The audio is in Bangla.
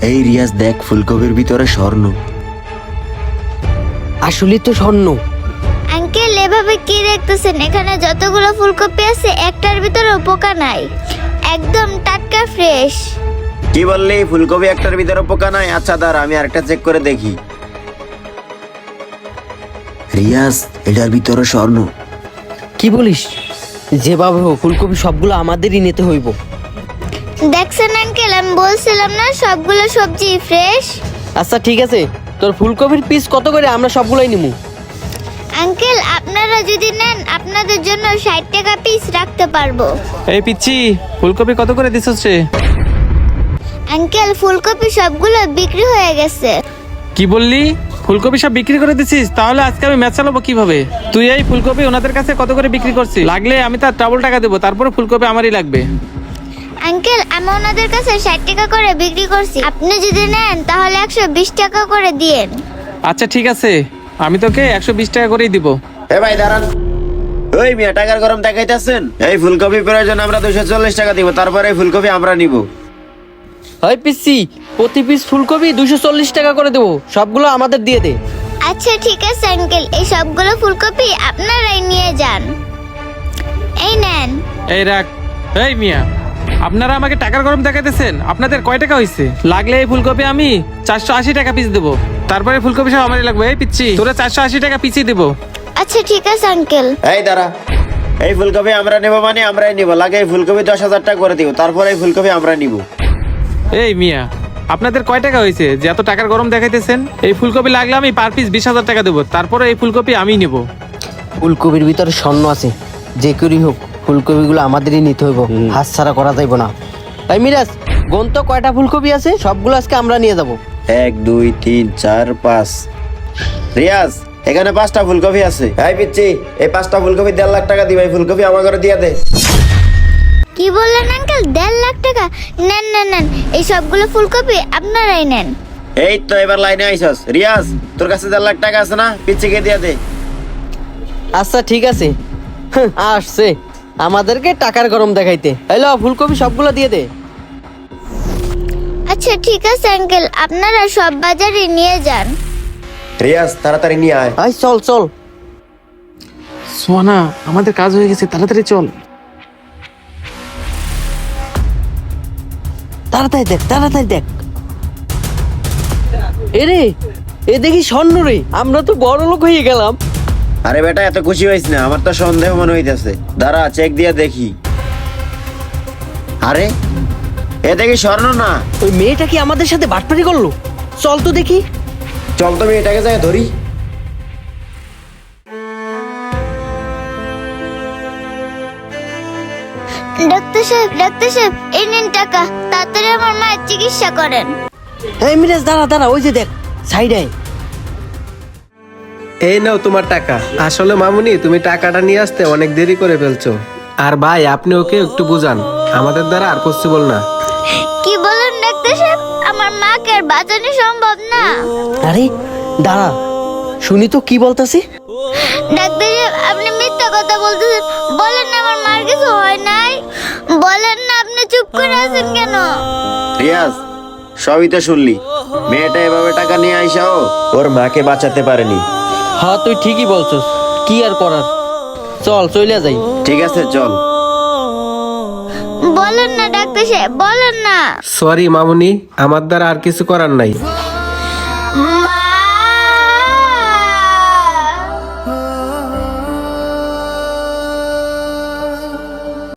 এই রিয়াজ দেখ, ফুলকপির ভিতরে স্বর্ণ। আসলে তো স্বর্ণ। আঙ্কেল এভাবে কি দেখতেছেন? এখানে যতগুলো ফুলকপি আছে একটার ভিতরেও পোকা নাই, একদম টাটকা ফ্রেশ। কি বললি? ফুলকপি একটার ভিতরে পোকা নাই? আচ্ছা দাঁড়া, আমি আরেকটা চেক করে দেখি। রিয়াজ, এটার ভিতরে স্বর্ণ। কি বলিস? যেভাবে হোক ফুলকপি সবগুলো আমাদেরই নিতে হইব। দেখছেন আঙ্কেল, আমি বলছিলাম না সবগুলো সবজি ফ্রেশ। আচ্ছা ঠিক আছে, তোর ফুলকপির পিস কত করে? আমরা সবগুলোই নিমু। আঙ্কেল আপনারা যদি নেন আপনাদের জন্য 60 টাকা পিস রাখতে পারবো। এই পিচ্ছি, ফুলকপি কত করে দিছস রে? আঙ্কেল ফুলকপি সবগুলো বিক্রি হয়ে গেছে। কি বললি? ফুলকপি সব বিক্রি করে দিছিস? তাহলে আজকে আমি ম্যাচ চালাবো কিভাবে? তুই এই ফুলকপি ওনাদের কাছে কত করে বিক্রি করছিস? লাগলে আমি তার ডাবল টাকা দেবো, তারপরে ফুলকপি আমারই লাগবে। আঙ্কেল আমি ওনাদের কাছে 60 টাকা করে বিক্রি করছি, আপনি যদি নেন তাহলে 120 টাকা করে দিয়েন। আচ্ছা ঠিক আছে, আমি তোকে 120 টাকা করেই দিব। এ ভাই দাঁড়ান। ওই মিয়া, টাকার গরম দেখাইতেছেন? এই ফুলকপি প্রয়োজন আমরা 240 টাকা দিব, তারপরে এই ফুলকপি আমরা নিব। হয় পিসি, প্রতি পিস ফুলকপি 240 টাকা করে দেবো, সবগুলো আমাদের দিয়ে দে। আচ্ছা ঠিক আছে আঙ্কেল, এই সবগুলো ফুলকপি আপনারাই নিয়ে যান। এই নেন। এই রাখ। এই মিয়া, আপনারা আমাকে টাকার গরম দেখাইতেছেন? আপনাদের কয় টাকা হয়েছে? লাগলে এই ফুলকপি আমি 480 টাকা পিস দেবো, তারপরে ফুলকপি সব আমারই লাগবে। এই পিচ্ছি, তোরা 480 টাকা পিসই দেবো। আচ্ছা ঠিক আছে আঙ্কেল। এই দাঁড়া, এই ফুলকপি আমরা নেব মানে আমরাই নিব। লাগে এই ফুলকপি 10,000 টাকা করে দিব, তারপরে এই ফুলকপি আমরা নিব। এই মিয়া, আপনাদের কয় টাকা হয়েছে যে এত টাকার গরম দেখাইতেছেন? এই ফুলকপি লাগলে আমি পার পিস 20,000 টাকা দেবো, তারপরে এই ফুলকপি আমি নেব। ফুলকপির ভিতরে স্বর্ণ আছে, যে করেই হোক ফুলকপিগুলো আমাদেরই নিতে হইব, হাত ছাড়া করা যাইব না। তাই মিরাজ, গন্ত কয়টা ফুলকপি আছে? সবগুলো আজকে আমরা নিয়ে যাব। 1 2 3 4 5। রিয়াজ, এখানে 5টা ফুলকপি আছে। এই পিচ্ছি, এই 5টা ফুলকপি 1.5 লাখ টাকা দিবে। এই ফুলকপি আমার ঘরে দিয়ে দে। কি বললেন আঙ্কেল? 1.5 লাখ টাকা? নেন নেন নেন, এই সবগুলো ফুলকপি আপনারাই নেন। এই তো এবার লাইনে আইছস। রিয়াজ, তোর কাছে 1.5 লাখ টাকা আছে না? পিচ্ছিকে দিয়ে দে। আচ্ছা ঠিক আছে। আসছে আমাদেরকে টাকার গরম দেখাইতে। হ্যালো, ফুলকপি সবগুলো দিয়ে দে। আচ্ছা ঠিক আছে আঙ্কেল, আপনারা সব বাজারে নিয়ে যান। রিয়াজ, তাড়াতাড়ি নিয়ে আয়। আয় চল চল। সোনা, আমাদের কাজ হয়ে গেছে, তাড়াতাড়ি চল। তাড়াতাড়ি দেখ, তাড়াতাড়ি দেখ। এরে, এ দেখি স্বর্ণ রে, আমরা তো বড় লোক হয়ে গেলাম। আরে বেটা, এত খুশি হইস না, আমার তো সন্দেহ মনে হইতেছে। দাঁড়া, চেক দিয়ে দেখি। আরে এ দেখি স্বর্ণ না। ওই মেয়েটা কি আমাদের সাথে বাটপারি করলো? চল তো দেখি। চল তো এটাকে যাই ধরি। ডাক্তার সাহেব এই নিন টাকা, তাড়াতাড়ি আমার মায়ের চিকিৎসা করেন। এই মিরাজ, দাঁড়া দাঁড়া, ওই যে দেখ সাইডে। এই নাও তোমার টাকা। আসলে মামুনি, তুমি টাকাটা নিয়ে আসতে অনেক দেরি করে ফেলছো। আর ভাই, আপনি ওকে একটু বুঝান, আমাদের দ্বারা আর পসিবল না। কি বলেন ডাক্তার সাহেব? আমার মাকে আর বাঁচানো সম্ভব না। আরে দাঁড়া, শুনি তো কি বলতাছি। ডাক্তার সাহেব আপনি মিথ্যা কথা বলতেছেন। বলেন না আমার মার কিছু হয় নাই। বলেন না, আপনি চুপ করে আছেন কেন? রিয়াজ, সবই তো শুনলি। মেয়েটা এভাবে টাকা নিয়ে আইসাও ওর মাকে বাঁচাতে পারেনি। হ্যাঁ তুই ঠিকই বলছস, কি আর করার। চল চলে যাই। ঠিক আছে চল। বলেন না ডাক্তার সাহেব, বলেন না। সরি মামুনি, আমার দ্বারা আর কিছু করার নাই। মা